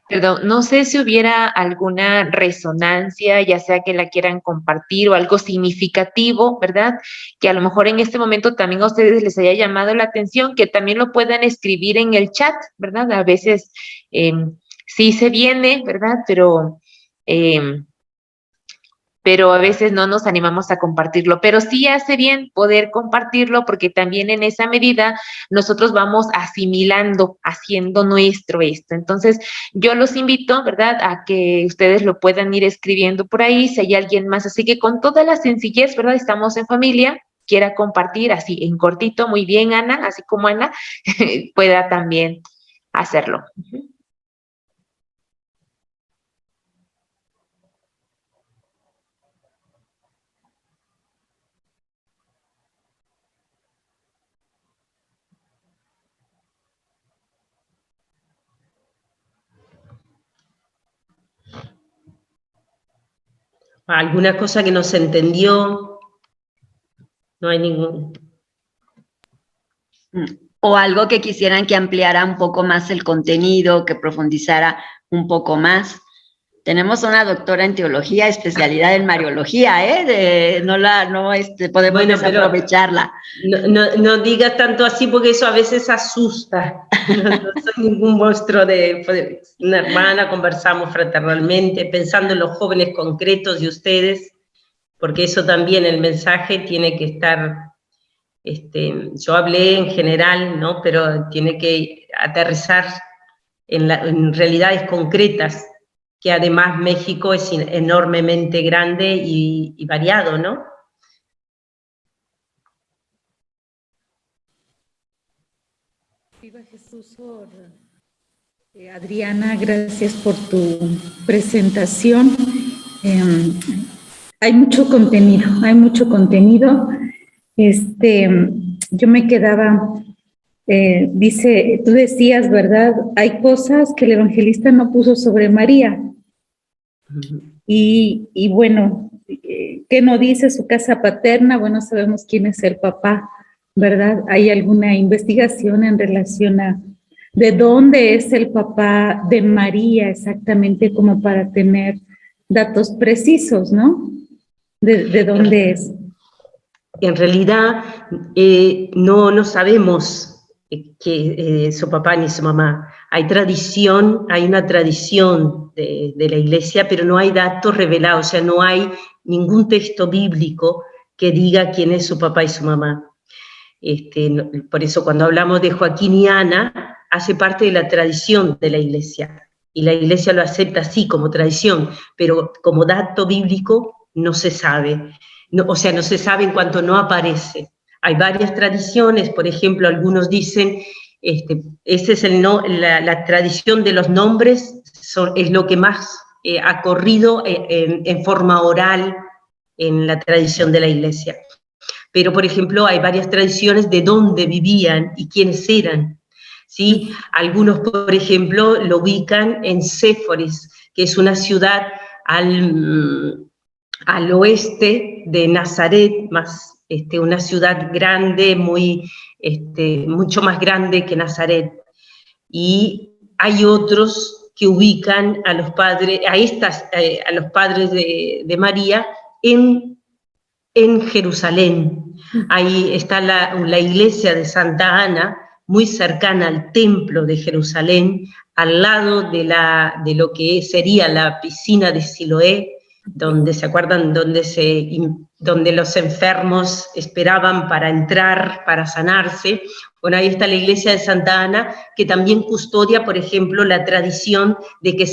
Perdón, no sé si hubiera alguna resonancia, ya sea que la quieran compartir o algo significativo, ¿verdad? Que a lo mejor en este momento también a ustedes les haya llamado la atención, que también lo puedan escribir en el chat, ¿verdad? A veces sí se viene, ¿verdad? Pero a veces no nos animamos a compartirlo, pero sí hace bien poder compartirlo porque también en esa medida nosotros vamos asimilando, haciendo nuestro esto. Entonces, yo los invito, ¿verdad?, a que ustedes lo puedan ir escribiendo por ahí, si hay alguien más, así que con toda la sencillez, ¿verdad?, estamos en familia, quiera compartir así en cortito, muy bien, Ana, así como Ana, pueda también hacerlo. ¿Alguna cosa que no se entendió? No hay ningún... O algo que quisieran que ampliara un poco más el contenido, que profundizara un poco más. Tenemos una doctora en teología, especialidad en Mariología, ¿eh? Podemos Bueno, pero desaprovecharla. no digas tanto así porque eso a veces asusta. No soy ningún monstruo una hermana, conversamos fraternalmente, pensando en los jóvenes concretos de ustedes, porque eso también, el mensaje tiene que estar, yo hablé en general, ¿no? Pero tiene que aterrizar en realidades concretas, que además México es enormemente grande y variado, ¿no? Viva Jesús, Adriana, gracias por tu presentación. Hay mucho contenido. Yo me quedaba, tú decías, ¿verdad? Hay cosas que el evangelista no puso sobre María. Y bueno, ¿qué no dice su casa paterna? Bueno, sabemos quién es el papá, ¿verdad? ¿Hay alguna investigación en relación a de dónde es el papá de María exactamente, como para tener datos precisos, ¿no? ¿De dónde es? En realidad no sabemos que su papá ni su mamá. Hay una tradición de la Iglesia, pero no hay datos revelados, o sea, no hay ningún texto bíblico que diga quién es su papá y su mamá. Por eso cuando hablamos de Joaquín y Ana, hace parte de la tradición de la Iglesia, y la Iglesia lo acepta así como tradición, pero como dato bíblico no se sabe. No se sabe en cuanto no aparece. Hay varias tradiciones, por ejemplo, algunos dicen, esa es la tradición de los nombres, es lo que más ha corrido en forma oral en la tradición de la Iglesia. Pero, por ejemplo, hay varias tradiciones de dónde vivían y quiénes eran, ¿sí? Algunos, por ejemplo, lo ubican en Séforis, que es una ciudad al oeste de Nazaret, una ciudad grande, mucho más grande que Nazaret. Y hay otros que ubican a los padres, a los padres de María en Jerusalén. Ahí está la iglesia de Santa Ana, muy cercana al templo de Jerusalén, al lado de lo que sería la piscina de Siloé, donde, ¿se acuerdan? Donde los enfermos esperaban para entrar, para sanarse. Bueno, ahí está la iglesia de Santa Ana, que también custodia, por ejemplo, la tradición de que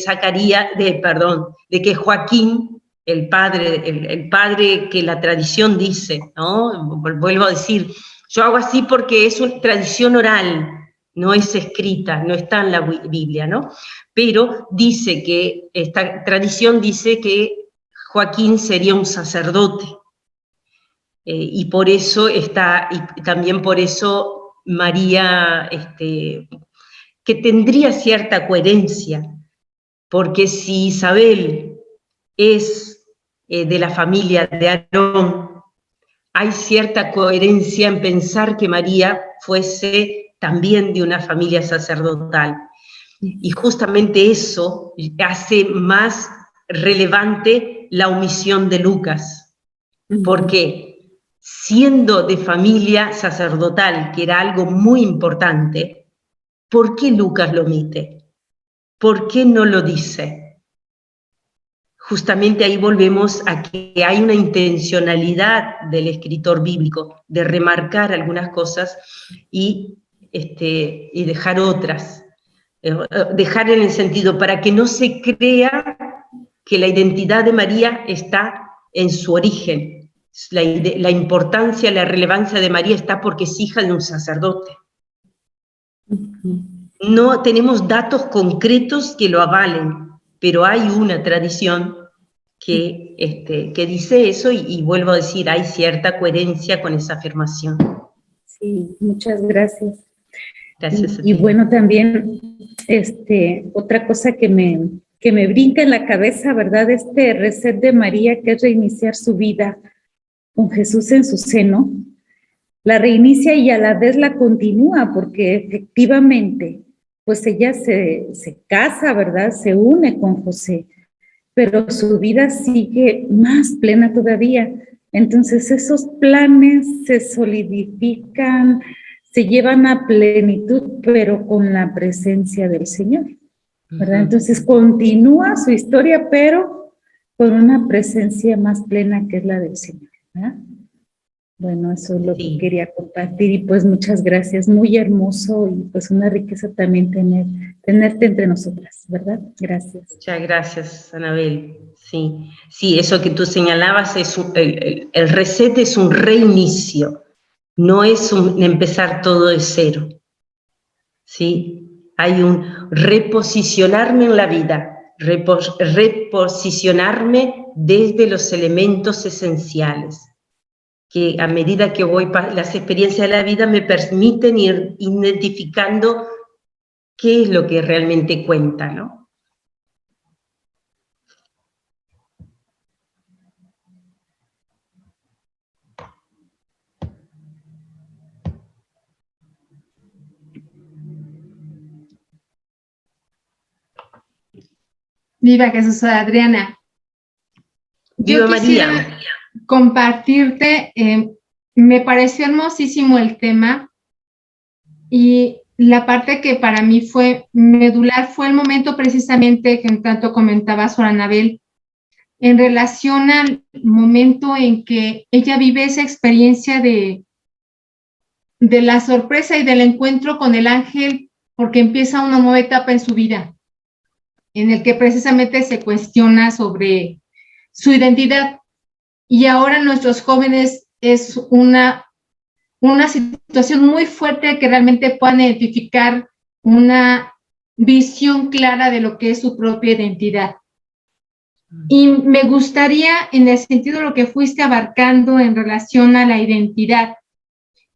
Joaquín, el padre que la tradición dice, ¿no? Vuelvo a decir, yo hago así porque es una tradición oral, no es escrita, no está en la Biblia, ¿no? Pero esta tradición dice que Joaquín sería un sacerdote, y por eso y también por eso María, que tendría cierta coherencia, porque si Isabel es de la familia de Aarón, hay cierta coherencia en pensar que María fuese también de una familia sacerdotal. Y justamente eso hace más relevante la omisión de Lucas. ¿Por qué? Siendo de familia sacerdotal, que era algo muy importante, ¿por qué Lucas lo omite? ¿Por qué no lo dice? Justamente ahí volvemos a que hay una intencionalidad del escritor bíblico de remarcar algunas cosas y dejar otras. Dejar en el sentido para que no se crea que la identidad de María está en su origen. La importancia, la relevancia de María está porque es hija de un sacerdote. No tenemos datos concretos que lo avalen, pero hay una tradición que dice eso y vuelvo a decir, hay cierta coherencia con esa afirmación. Sí, muchas gracias. Gracias. Y bueno, también otra cosa que me brinca en la cabeza, ¿verdad? Reset de María, que es reiniciar su vida con Jesús en su seno, la reinicia y a la vez la continúa, porque efectivamente, pues ella se casa, ¿verdad? Se une con José. pero su vida sigue más plena todavía. Entonces esos planes se solidifican, se llevan a plenitud, pero con la presencia del Señor, ¿verdad? Entonces continúa su historia, pero con una presencia más plena que es la del Señor, ¿verdad? Bueno, eso es lo que quería compartir y pues muchas gracias, muy hermoso y pues una riqueza también tenerte entre nosotras, ¿verdad? Gracias. Muchas gracias, Anabel. Sí, sí, eso que tú señalabas, el reset es un reinicio, no es un empezar todo de cero. ¿Sí? Hay un reposicionarme en la vida, reposicionarme desde los elementos esenciales, que a medida que voy, las experiencias de la vida me permiten ir identificando qué es lo que realmente cuenta, ¿no? Viva Jesús, Adriana. Viva Yo quisiera María. Compartirte, me pareció hermosísimo el tema y la parte que para mí fue medular fue el momento precisamente que en tanto comentaba Sor Anabel, en relación al momento en que ella vive esa experiencia de la sorpresa y del encuentro con el ángel, porque empieza una nueva etapa en su vida, en el que precisamente se cuestiona sobre su identidad. Y ahora nuestros jóvenes es una situación muy fuerte que realmente puedan identificar una visión clara de lo que es su propia identidad. Y me gustaría, en el sentido de lo que fuiste abarcando en relación a la identidad,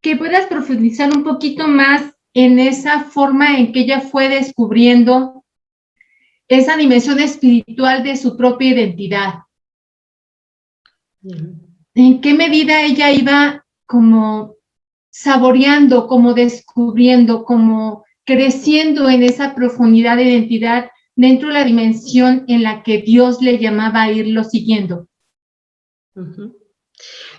que puedas profundizar un poquito más en esa forma en que ella fue descubriendo esa dimensión espiritual de su propia identidad. ¿En qué medida ella iba como saboreando, como descubriendo, como creciendo en esa profundidad de identidad dentro de la dimensión en la que Dios le llamaba a irlo siguiendo?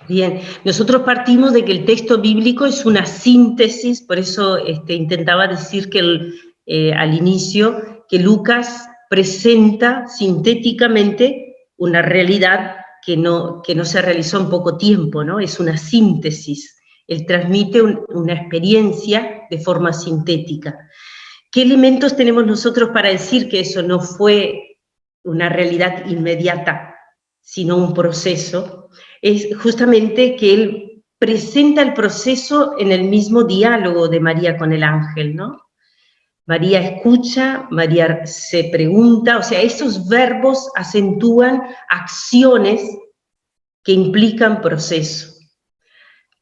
Bien, nosotros partimos de que el texto bíblico es una síntesis, por eso intentaba decir que al inicio que Lucas presenta sintéticamente una realidad que no se realizó en poco tiempo, ¿no? Es una síntesis. Él transmite una experiencia de forma sintética. ¿Qué elementos tenemos nosotros para decir que eso no fue una realidad inmediata, sino un proceso? Es justamente que él presenta el proceso en el mismo diálogo de María con el ángel, ¿no? María escucha, María se pregunta, o sea, esos verbos acentúan acciones que implican proceso,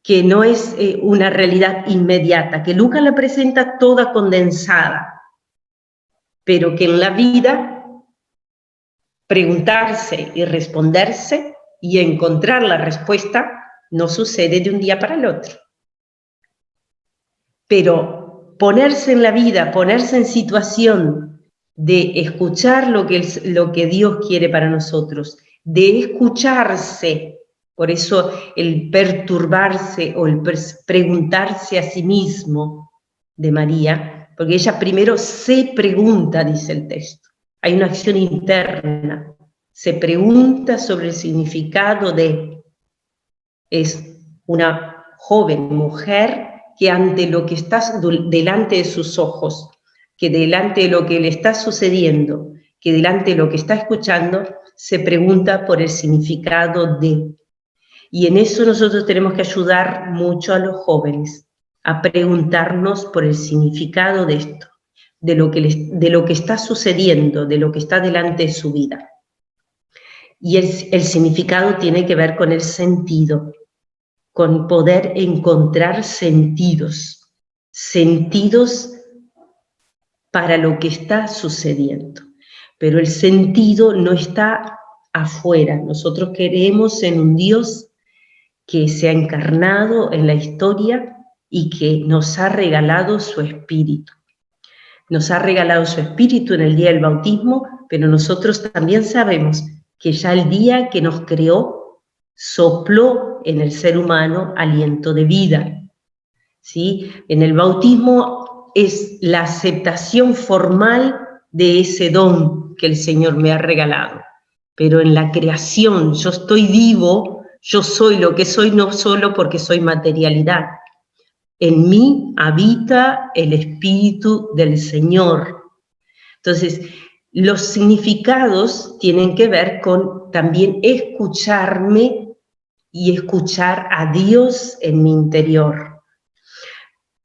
que no es una realidad inmediata, que Lucas la presenta toda condensada, pero que en la vida preguntarse y responderse y encontrar la respuesta no sucede de un día para el otro. Pero ponerse en la vida, ponerse en situación de escuchar lo que Dios quiere para nosotros, de escucharse, por eso el perturbarse o el preguntarse a sí mismo de María, porque ella primero se pregunta, dice el texto, hay una acción interna, se pregunta sobre el significado de, es una joven mujer que ante lo que está delante de sus ojos, que delante de lo que le está sucediendo, que delante de lo que está escuchando, se pregunta por el significado de. Y en eso nosotros tenemos que ayudar mucho a los jóvenes, a preguntarnos por el significado de esto, de lo que está sucediendo, de lo que está delante de su vida. Y el significado tiene que ver con el sentido, con poder encontrar sentidos para lo que está sucediendo. Pero el sentido no está afuera. Nosotros creemos en un Dios que se ha encarnado en la historia y que nos ha regalado su espíritu. Nos ha regalado su espíritu en el día del bautismo pero nosotros también sabemos que ya el día que nos creó, sopló en el ser humano aliento de vida, ¿sí? En el bautismo es la aceptación formal de ese don que el Señor me ha regalado. Pero en la creación, yo estoy vivo, yo soy lo que soy, no solo porque soy materialidad. En mí habita el Espíritu del Señor. Entonces, los significados tienen que ver con también escucharme y escuchar a Dios en mi interior.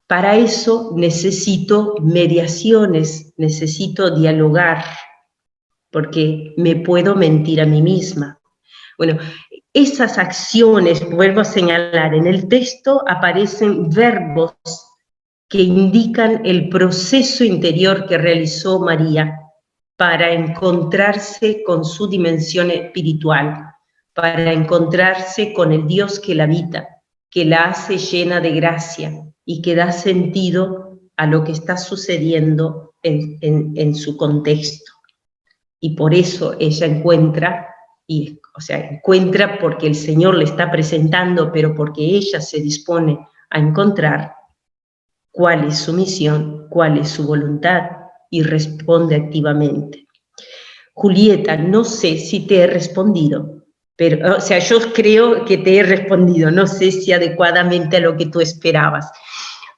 Para eso necesito mediaciones, necesito dialogar, porque me puedo mentir a mí misma. Bueno, esas acciones, vuelvo a señalar, en el texto aparecen verbos que indican el proceso interior que realizó María para encontrarse con su dimensión espiritual, para encontrarse con el Dios que la habita, que la hace llena de gracia y que da sentido a lo que está sucediendo en su contexto. Y por eso ella encuentra, encuentra porque el Señor le está presentando, pero porque ella se dispone a encontrar cuál es su misión, cuál es su voluntad, y responde activamente. Julieta, no sé si te he respondido, pero, yo creo que te he respondido, no sé si adecuadamente a lo que tú esperabas,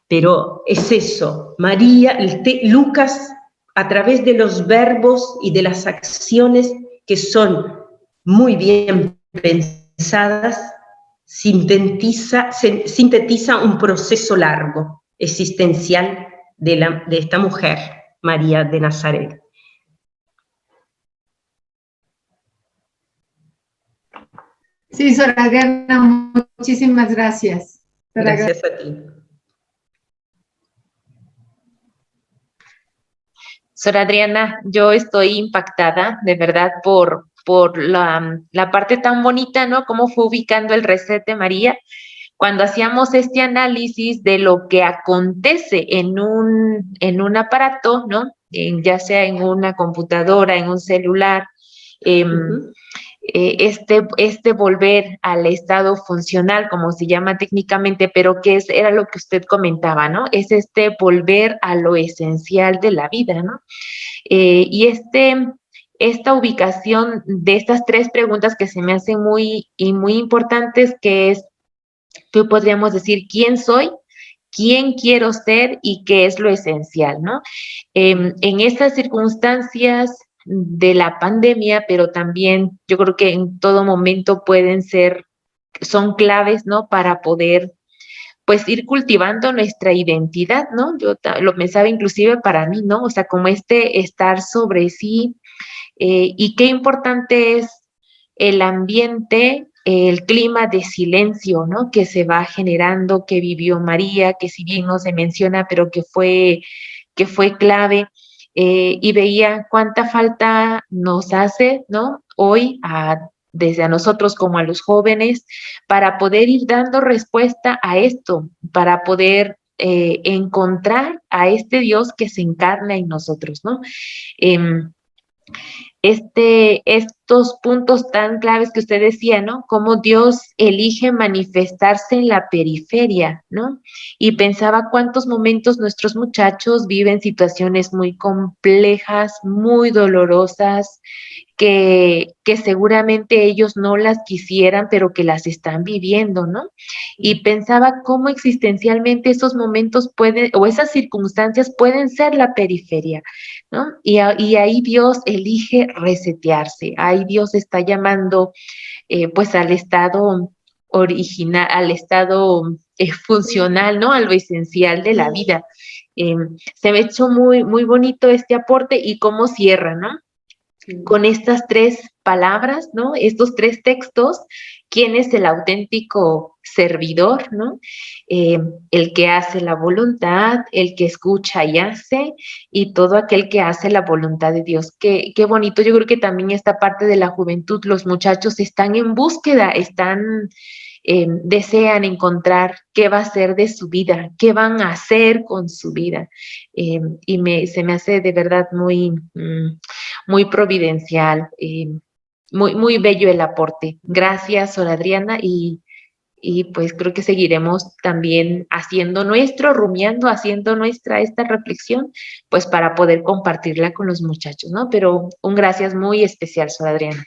pero es eso, María, Lucas, a través de los verbos y de las acciones que son muy bien pensadas, sintetiza un proceso largo, existencial de esta mujer, María de Nazaret. Sí, Sor Adriana, muchísimas gracias. Gracias a ti. Sor Adriana, yo estoy impactada, de verdad, por la parte tan bonita, ¿no? Cómo fue ubicando el reset de María. Cuando hacíamos este análisis de lo que acontece en un aparato, ¿no? Ya sea en una computadora, en un celular, este volver al estado funcional, como se llama técnicamente, pero que era lo que usted comentaba, ¿no? Es este volver a lo esencial de la vida, ¿no? Y esta ubicación de estas tres preguntas que se me hacen muy importantes, que es, que podríamos decir, ¿quién soy? ¿Quién quiero ser? Y qué es lo esencial, ¿no? En estas circunstancias de la pandemia, pero también yo creo que en todo momento son claves, ¿no? Para poder, pues, ir cultivando nuestra identidad, ¿no? Yo lo pensaba inclusive para mí, ¿no? O sea, como estar sobre sí, y qué importante es el ambiente, el clima de silencio, ¿no? Que se va generando, que vivió María, que si bien no se menciona, pero que fue clave, y veía cuánta falta nos hace, ¿no? Hoy, desde a nosotros como a los jóvenes, para poder ir dando respuesta a esto, para poder encontrar a este Dios que se encarna en nosotros, ¿no? Estos puntos tan claves que usted decía, ¿no? Cómo Dios elige manifestarse en la periferia, ¿no? Y pensaba cuántos momentos nuestros muchachos viven situaciones muy complejas, muy dolorosas, que seguramente ellos no las quisieran, pero que las están viviendo, ¿no? Y pensaba cómo existencialmente esos momentos o esas circunstancias pueden ser la periferia, ¿no? Y ahí Dios elige resetearse, ahí Dios está llamando, pues, al estado original, al estado funcional, ¿no? A lo esencial de la vida. Se me echó muy, muy bonito este aporte y cómo cierra, ¿no? Con estas tres palabras, ¿no? Estos tres textos, ¿quién es el auténtico servidor, ¿no? El que hace la voluntad, el que escucha y hace, y todo aquel que hace la voluntad de Dios. Qué bonito. Yo creo que también esta parte de la juventud, los muchachos están en búsqueda, están desean encontrar qué va a ser de su vida, qué van a hacer con su vida. Y se me hace de verdad muy providencial, muy bello el aporte. Gracias, Sor Adriana, y pues creo que seguiremos también rumiando, haciendo nuestra esta reflexión, pues para poder compartirla con los muchachos, ¿no? Pero un gracias muy especial, Sor Adriana.